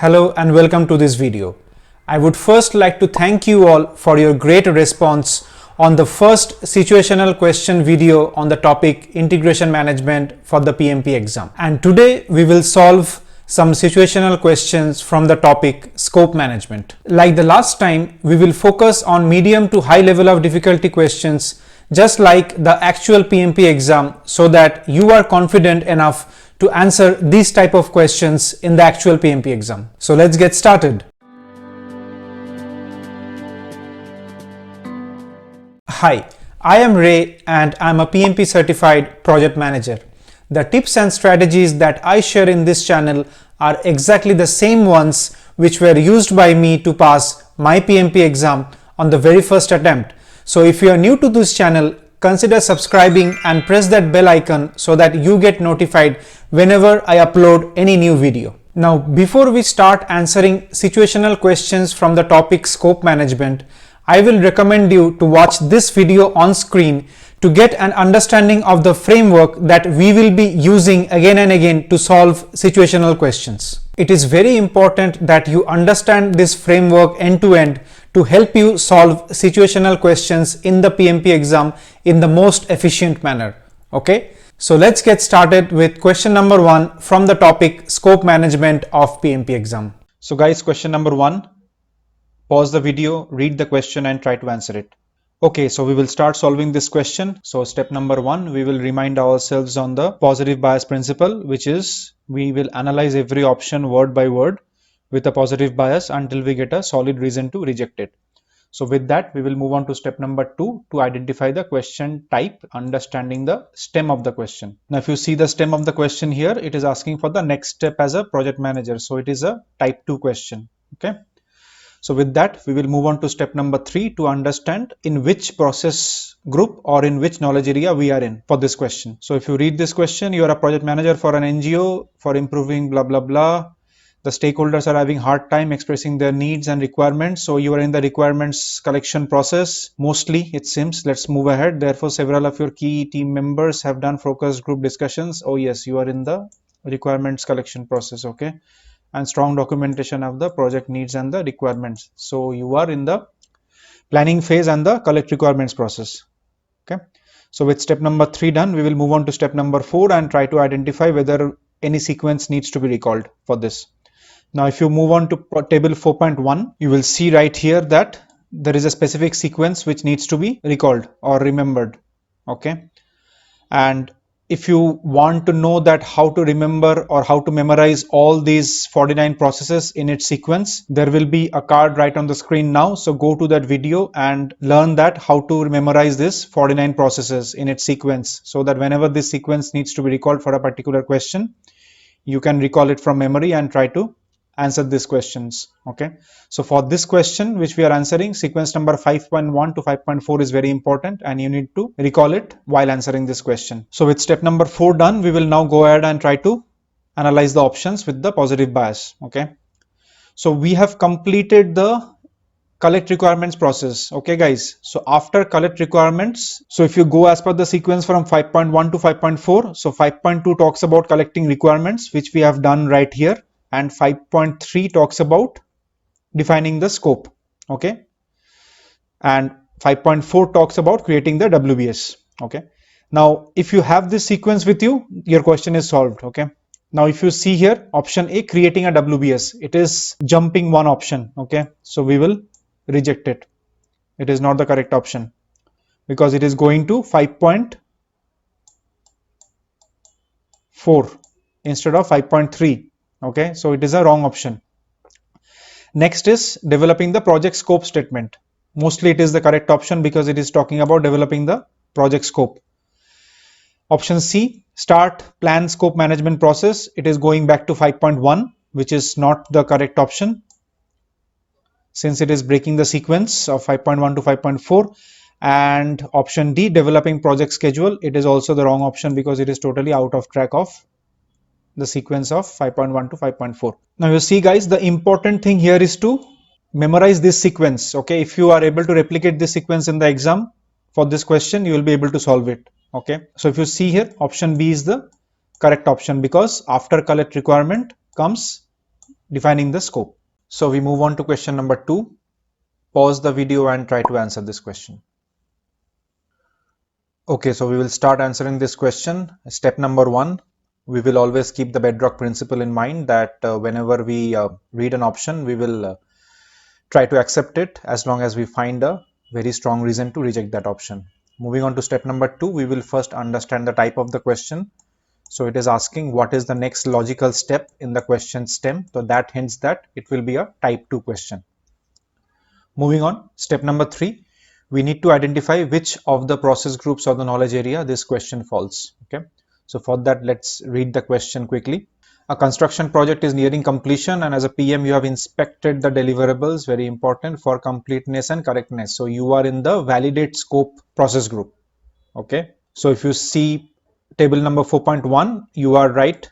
Hello and welcome to this video. I would first like to thank you all for your great response on the first situational question video on the topic integration management for the PMP exam. And today we will solve some situational questions from the topic scope management. Like the last time, we will focus on medium to high level of difficulty questions just like the actual PMP exam so that you are confident enough to answer these type of questions in the actual PMP exam. So let's get started. Hi, I am Ray and I'm a PMP certified project manager. The tips and strategies that I share in this channel are exactly the same ones which were used by me to pass my PMP exam on the very first attempt. So if you are new to this channel, consider subscribing and press that bell icon so that you get notified whenever I upload any new video. Now, before we start answering situational questions from the topic scope management, I will recommend you to watch this video on screen to get an understanding of the framework that we will be using again and again to solve situational questions. It is very important that you understand this framework end to end to help you solve situational questions in the PMP exam in the most efficient manner. Okay, so let's get started with question number 1 from the topic scope management of PMP exam. So guys, question number 1, pause the video, read the question and try to answer it. Okay, so we will start solving this question. So step number 1, we will remind ourselves on the positive bias principle, which is we will analyze every option word by word with a positive bias until we get a solid reason to reject it. So with that, we will move on to step number 2 to identify the question type, understanding the stem of the question. Now, if you see the stem of the question here, it is asking for the next step as a project manager. So it is a type 2 question. Okay. So with that, we will move on to step number 3 to understand in which process group or in which knowledge area we are in for this question. So if you read this question, you are a project manager for an NGO for improving blah, blah, blah. The stakeholders are having hard time expressing their needs and requirements. So you are in the requirements collection process. Mostly it seems. Let's move ahead. Therefore, several of your key team members have done focus group discussions. Oh yes, you are in the requirements collection process. Okay. And strong documentation of the project needs and the requirements. So you are in the planning phase and the collect requirements process. Okay. So with step number 3 done, we will move on to step number 4 and try to identify whether any sequence needs to be recalled for this. Now, if you move on to table 4.1, you will see right here that there is a specific sequence which needs to be recalled or remembered. Okay. And if you want to know that how to remember or how to memorize all these 49 processes in its sequence, there will be a card right on the screen now. So go to that video and learn that how to memorize this 49 processes in its sequence so that whenever this sequence needs to be recalled for a particular question, you can recall it from memory and try to answer these questions. Okay. So for this question which we are answering, sequence number 5.1 to 5.4 is very important and you need to recall it while answering this question. So with step number 4 done, we will now go ahead and try to analyze the options with the positive bias. Okay. So we have completed the collect requirements process. Okay guys, so after collect requirements, so if you go as per the sequence from 5.1 to 5.4, so 5.2 talks about collecting requirements, which we have done right here, and 5.3 talks about defining the scope. Okay, and 5.4 talks about creating the WBS. Okay, now if you have this sequence with you, your question is solved. Okay, now if you see here, option A, creating a WBS, it is jumping one option. Okay, so we will reject it. It is not the correct option because it is going to 5.4 instead of 5.3. Okay, so it is a wrong option. Next is developing the project scope statement. Mostly it is the correct option because it is talking about developing the project scope. Option C, start plan scope management process. It is going back to 5.1, which is not the correct option since it is breaking the sequence of 5.1 to 5.4. And option D, developing project schedule. It is also the wrong option because it is totally out of track of the sequence of 5.1 to 5.4. Now you see guys, the important thing here is to memorize this sequence. Okay, if you are able to replicate this sequence in the exam for this question, you will be able to solve it. Okay, so if you see here, option B is the correct option because after collect requirement comes defining the scope. So we move on to question number 2. Pause the video and try to answer this question. Okay, so we will start answering this question. Step number 1, we will always keep the bedrock principle in mind that whenever we read an option, we will try to accept it as long as we find a very strong reason to reject that option. Moving on to step number 2, we will first understand the type of the question. So it is asking what is the next logical step in the question stem. So that hints that it will be a type 2 question. Moving on, step number 3, we need to identify which of the process groups or the knowledge area this question falls. Okay, so for that, let's read the question quickly. A construction project is nearing completion, and as a PM you have inspected the deliverables, very important, for completeness and correctness. So you are in the validate scope process group. Okay, so if you see table number 4.1, you are right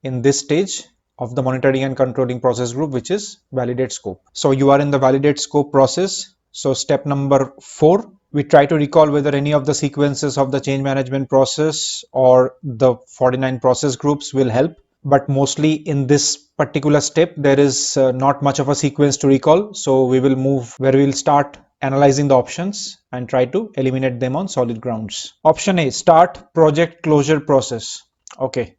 in this stage of the monitoring and controlling process group, which is validate scope. So you are in the validate scope process. So step number 4, we try to recall whether any of the sequences of the change management process or the 49 process groups will help. But mostly in this particular step, there is not much of a sequence to recall. So we will move where we will start analyzing the options and try to eliminate them on solid grounds. Option A, start project closure process. Okay,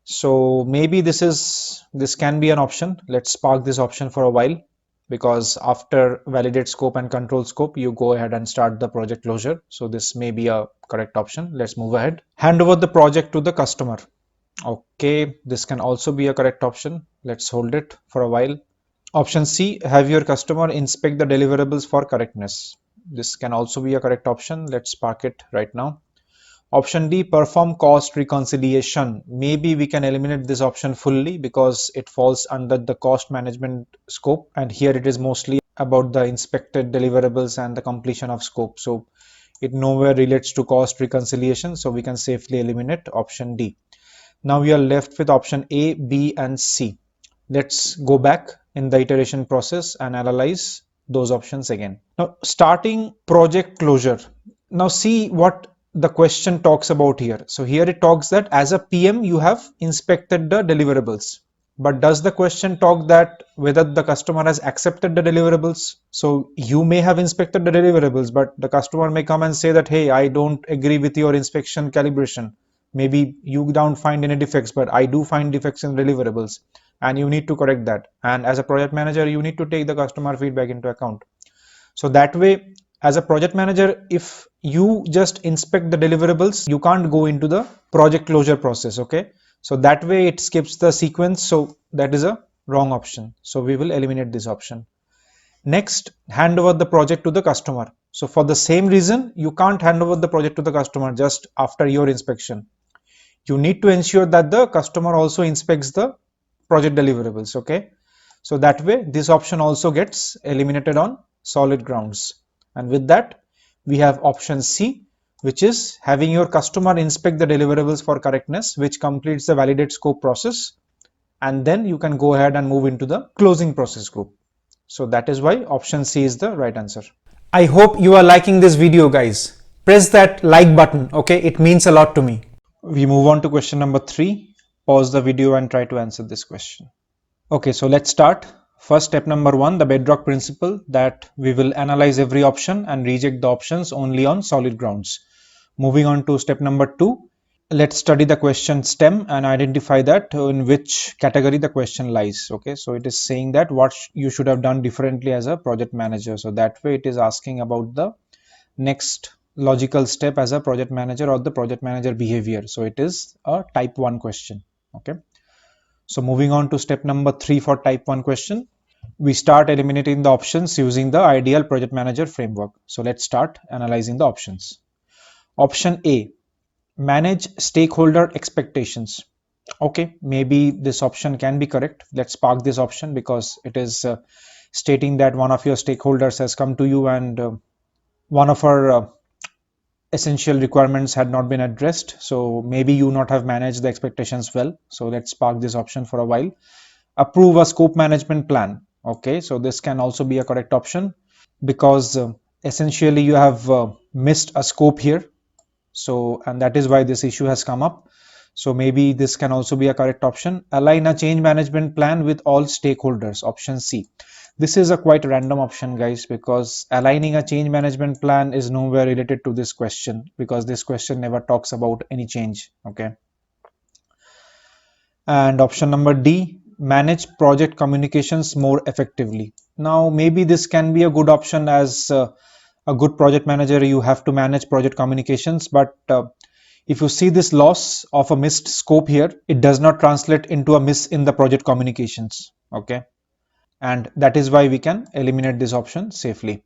so maybe this can be an option. Let's park this option for a while, because after validate scope and control scope, you go ahead and start the project closure. So this may be a correct option. Let's move ahead. Hand over the project to the customer. Okay, this can also be a correct option. Let's hold it for a while. Option C, have your customer inspect the deliverables for correctness. This can also be a correct option. Let's park it right now. Option D, perform cost reconciliation. Maybe we can eliminate this option fully because it falls under the cost management scope, and here it is mostly about the inspected deliverables and the completion of scope. So it nowhere relates to cost reconciliation, so we can safely eliminate option D. Now we are left with option A, B and C. Let's go back in the iteration process and analyze those options again. Now starting project closure. Now see what the question talks about here. So here it talks that as a PM you have inspected the deliverables. But does the question talk that whether the customer has accepted the deliverables? So you may have inspected the deliverables, but the customer may come and say that, hey, I don't agree with your inspection calibration. Maybe you don't find any defects, but I do find defects in deliverables, and you need to correct that. And as a project manager, you need to take the customer feedback into account. So that way, as a project manager, if you just inspect the deliverables, you can't go into the project closure process. Okay, so that way it skips the sequence. So that is a wrong option. So we will eliminate this option. Next, hand over the project to the customer. So for the same reason, you can't hand over the project to the customer just after your inspection. You need to ensure that the customer also inspects the project deliverables. Okay, so that way this option also gets eliminated on solid grounds. And with that, we have option C, which is having your customer inspect the deliverables for correctness, which completes the validate scope process, and then you can go ahead and move into the closing process group. So that is why option C is the right answer. I hope you are liking this video, guys. Press that like button. Okay, it means a lot to me. We move on to question number 3. Pause the video and try to answer this question. Okay, so let's start. First, step number 1, the bedrock principle, that we will analyze every option and reject the options only on solid grounds. Moving on to step number 2, let's study the question stem and identify that in which category the question lies. Okay, so it is saying that what you should have done differently as a project manager. So that way it is asking about the next logical step as a project manager or the project manager behavior. So it is a type 1 question. Okay, so moving on to step number 3 for type 1 question, we start eliminating the options using the ideal project manager framework. So let's start analyzing the options. Option A, manage stakeholder expectations. Okay, maybe this option can be correct. Let's park this option because it is stating that one of your stakeholders has come to you and one of our essential requirements had not been addressed. So maybe you not have managed the expectations well. So let's park this option for a while. Approve a scope management plan. Okay, so this can also be a correct option because essentially you have missed a scope here. So, and that is why this issue has come up. So maybe this can also be a correct option. Align a change management plan with all stakeholders, option C. This is a quite random option, guys, because aligning a change management plan is nowhere related to this question, because this question never talks about any change. Okay. And option number D, manage project communications more effectively. Now maybe this can be a good option. As a good project manager, you have to manage project communications, but if you see this loss of a missed scope here, it does not translate into a miss in the project communications. Okay, and that is why we can eliminate this option safely.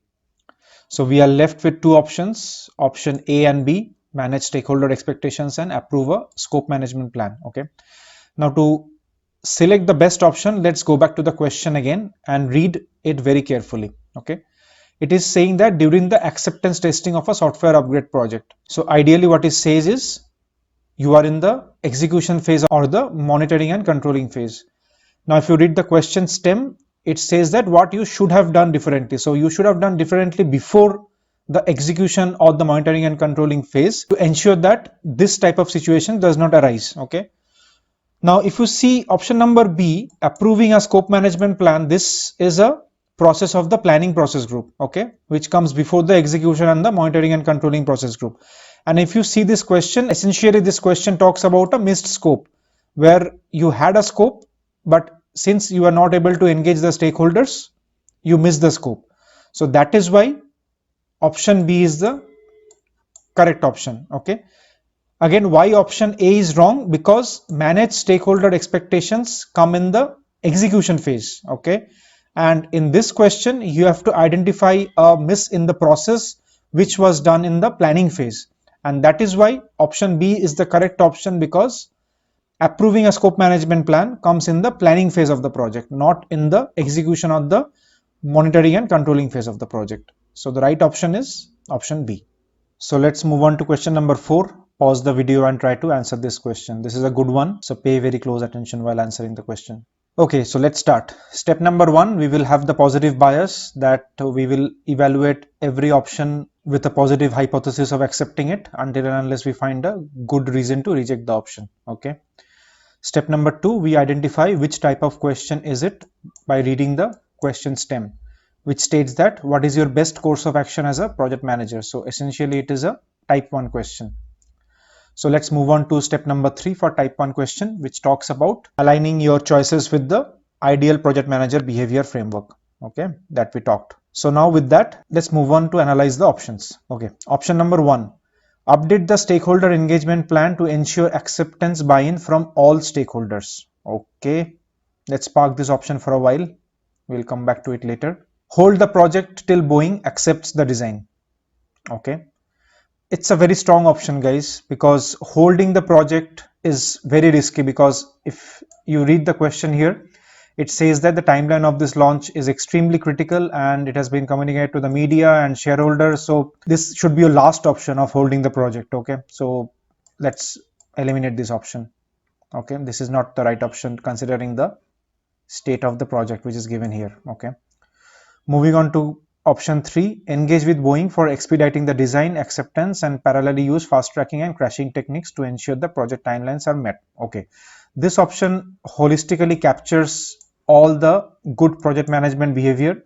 So we are left with two options, option A and B, manage stakeholder expectations and approve a scope management plan. Okay, now to select the best option, let's go back to the question again and read it very carefully. Okay, it is saying that during the acceptance testing of a software upgrade project. So ideally what it says is you are in the execution phase or the monitoring and controlling phase. Now if you read the question stem, it says that what you should have done differently. So you should have done differently before the execution or the monitoring and controlling phase to ensure that this type of situation does not arise. Okay. Now if you see option number B, approving a scope management plan, this is a process of the planning process group, okay, which comes before the execution and the monitoring and controlling process group. And if you see this question, essentially this question talks about a missed scope, where you had a scope, but since you are not able to engage the stakeholders, you miss the scope. So that is why option B is the correct option. Okay. Again, why option A is wrong? Because manage stakeholder expectations come in the execution phase. Okay. And in this question, you have to identify a miss in the process which was done in the planning phase. And that is why option B is the correct option, because approving a scope management plan comes in the planning phase of the project, not in the execution of the monitoring and controlling phase of the project. So the right option is option B. So let's move on to question number 4. Pause the video and try to answer this question. This is a good one, so pay very close attention while answering the question. Okay, so let's start. Step number 1, we will have the positive bias, that we will evaluate every option with a positive hypothesis of accepting it until and unless we find a good reason to reject the option. Okay. Step number 2, we identify which type of question is it by reading the question stem, which states that what is your best course of action as a project manager. So essentially it is a type 1 question. So let's move on to step number 3 for type 1 question, which talks about aligning your choices with the ideal project manager behavior framework. Okay, that we talked. So now with that, let's move on to analyze the options. Okay, option number 1, update the stakeholder engagement plan to ensure acceptance buy-in from all stakeholders. Okay, let's park this option for a while. We'll come back to it later. Hold the project till Boeing accepts the design. Okay. It's a very strong option, guys, because holding the project is very risky, because if you read the question here, it says that the timeline of this launch is extremely critical and it has been communicated to the media and shareholders. So this should be your last option of holding the project. Okay, so let's eliminate this option. Okay, this is not the right option considering the state of the project which is given here. Okay, moving on to option 3, engage with Boeing for expediting the design acceptance and parallelly use fast tracking and crashing techniques to ensure the project timelines are met. Okay, this option holistically captures all the good project management behavior,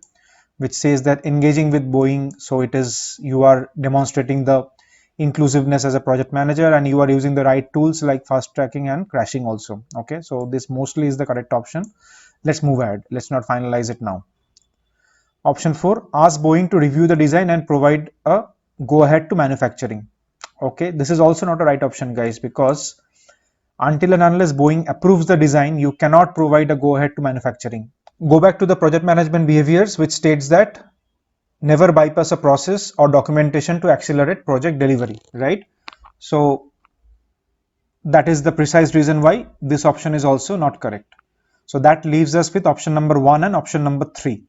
which says that engaging with Boeing, so it is you are demonstrating the inclusiveness as a project manager and you are using the right tools like fast tracking and crashing also. Okay, so this mostly is the correct option. Let's move ahead. Let's not finalize it now. Option 4, ask Boeing to review the design and provide a go ahead to manufacturing. Okay, this is also not a right option, guys, because until and unless Boeing approves the design, you cannot provide a go ahead to manufacturing. Go back to the project management behaviors, which states that never bypass a process or documentation to accelerate project delivery, right? So that is the precise reason why this option is also not correct. So that leaves us with option number 1 and option number 3.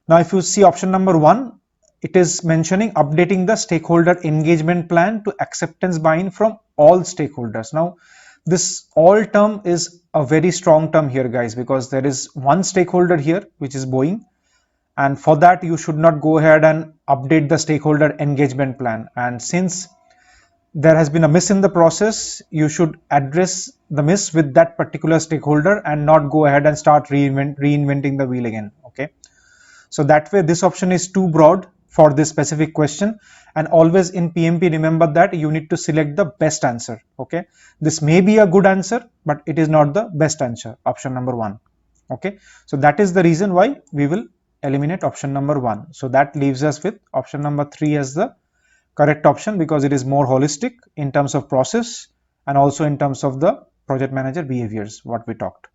Now, if you see option number 1, it is mentioning updating the stakeholder engagement plan to acceptance buy-in from all stakeholders. Now, this all term is a very strong term here, guys, because there is one stakeholder here, which is Boeing. And for that, you should not go ahead and update the stakeholder engagement plan. And since there has been a miss in the process, you should address the miss with that particular stakeholder and not go ahead and start reinventing the wheel again. Okay, so that way this option is too broad for this specific question, and always in PMP remember that you need to select the best answer. Okay, this may be a good answer, but it is not the best answer, option number 1. Okay, so that is the reason why we will eliminate option number 1. So that leaves us with option number 3 as the correct option, because it is more holistic in terms of process and also in terms of the project manager behaviors what we talked.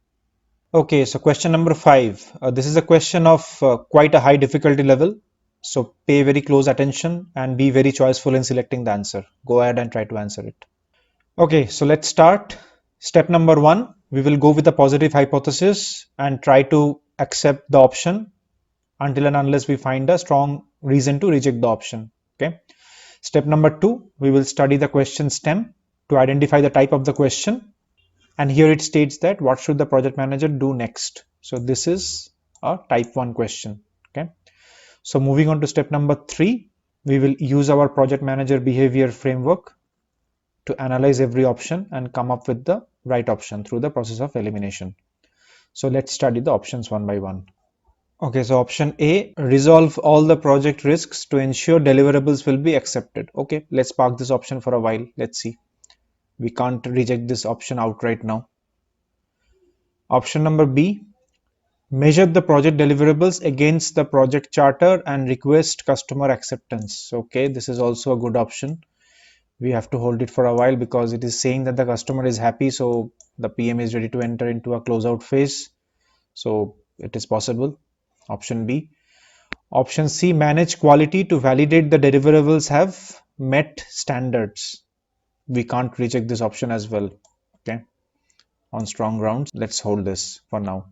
Okay, so question number 5. This is a question of quite a high difficulty level. So pay very close attention and be very choiceful in selecting the answer. Go ahead and try to answer it. Okay, so let's start. Step number 1, we will go with a positive hypothesis and try to accept the option until and unless we find a strong reason to reject the option. Okay. Step number 2, we will study the question stem to identify the type of the question. And here it states that what should the project manager do next. So this is a type 1 question. Okay. So moving on to step number 3, we will use our project manager behavior framework to analyze every option and come up with the right option through the process of elimination. So let's study the options one by one. Okay, so option A, resolve all the project risks to ensure deliverables will be accepted. Okay, let's park this option for a while. Let's see. We can't reject this option outright now. Option number B, measure the project deliverables against the project charter and request customer acceptance. Okay, this is also a good option. We have to hold it for a while because it is saying that the customer is happy, so the PM is ready to enter into a closeout phase. So it is possible. Option B. Option C, manage quality to validate the deliverables have met standards. We can't reject this option as well. Okay, on strong grounds, let's hold this for now.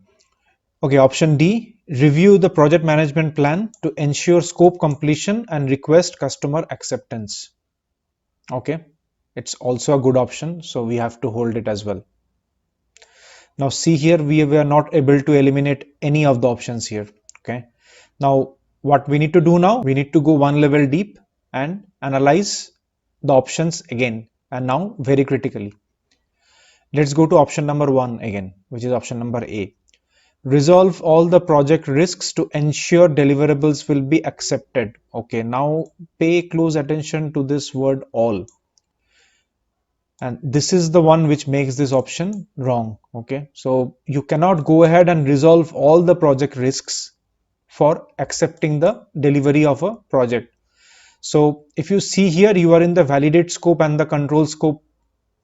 Okay, option D, review the project management plan to ensure scope completion and request customer acceptance. Okay, it's also a good option, so we have to hold it as well. Now see here, we were not able to eliminate any of the options here. Okay, now what we need to do now, we need to go one level deep and analyze the options again, and now very critically. Let's go to option number 1 again, which is option number A. Resolve all the project risks to ensure deliverables will be accepted. Okay, now pay close attention to this word all. And this is the one which makes this option wrong. Okay, so you cannot go ahead and resolve all the project risks for accepting the delivery of a project. So if you see here, you are in the validate scope and the control scope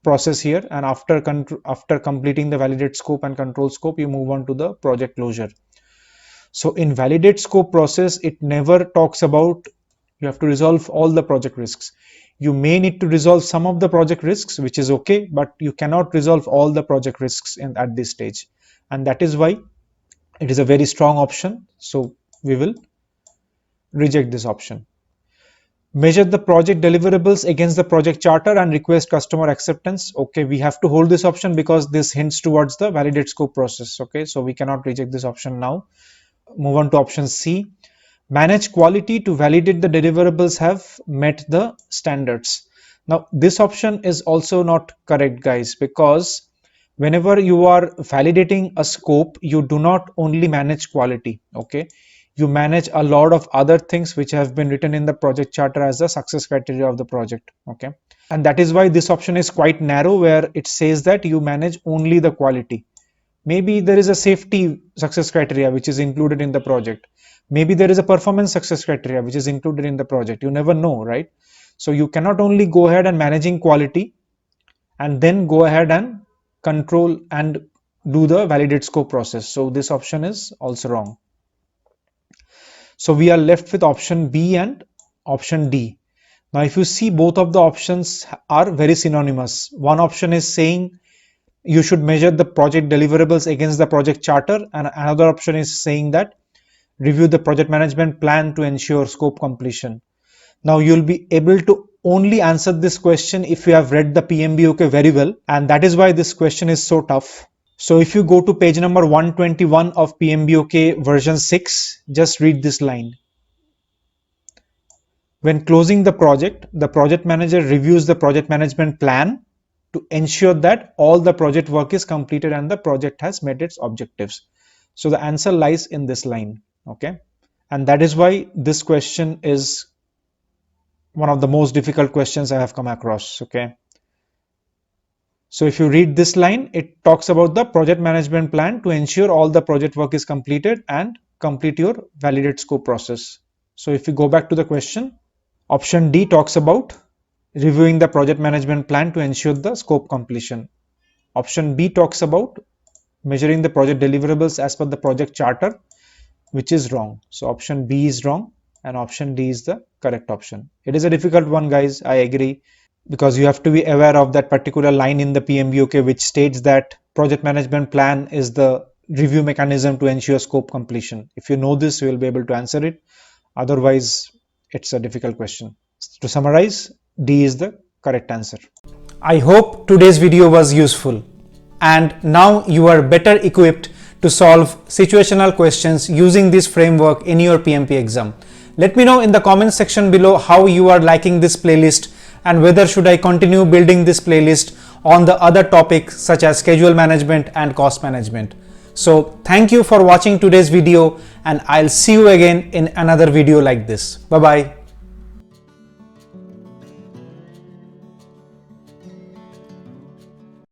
process here, and after completing the validate scope and control scope, you move on to the project closure. So in validate scope process, it never talks about you have to resolve all the project risks. You may need to resolve some of the project risks, which is okay, but you cannot resolve all the project risks at this stage, and that is why it is a very strong option. So we will reject this option. Measure the project deliverables against the project charter and request customer acceptance. Okay, we have to hold this option because this hints towards the validate scope process. Okay, so we cannot reject this option now. Move on to option C. Manage quality to validate the deliverables have met the standards. Now this option is also not correct, guys, because whenever you are validating a scope, you do not only manage quality. Okay, you manage a lot of other things which have been written in the project charter as the success criteria of the project. Okay, and that is why this option is quite narrow, where it says that you manage only the quality. Maybe there is a safety success criteria which is included in the project. Maybe there is a performance success criteria which is included in the project. You never know, right? So you cannot only go ahead and managing quality and then go ahead and control and do the validate scope process. So this option is also wrong. So we are left with option B and option D. Now if you see, both of the options are very synonymous. One option is saying you should measure the project deliverables against the project charter, and another option is saying that review the project management plan to ensure scope completion. Now you'll be able to only answer this question if you have read the PMBOK very well, and that is why this question is so tough. So if you go to page number 121 of PMBOK version 6, just read this line. When closing the project manager reviews the project management plan to ensure that all the project work is completed and the project has met its objectives. So the answer lies in this line, okay? And that is why this question is one of the most difficult questions I have come across, okay? So if you read this line, it talks about the project management plan to ensure all the project work is completed and complete your validate scope process. So if you go back to the question, option D talks about reviewing the project management plan to ensure the scope completion. Option B talks about measuring the project deliverables as per the project charter, which is wrong. So option B is wrong and option D is the correct option. It is a difficult one, guys, I agree, because you have to be aware of that particular line in the PMBOK which states that project management plan is the review mechanism to ensure scope completion. If you know this, you will be able to answer it. Otherwise, it's a difficult question. To summarize, D is the correct answer. I hope today's video was useful and now you are better equipped to solve situational questions using this framework in your PMP exam. Let me know in the comment section below how you are liking this playlist and whether should I continue building this playlist on the other topics such as schedule management and cost management. So thank you for watching today's video and I'll see you again in another video like this. Bye bye.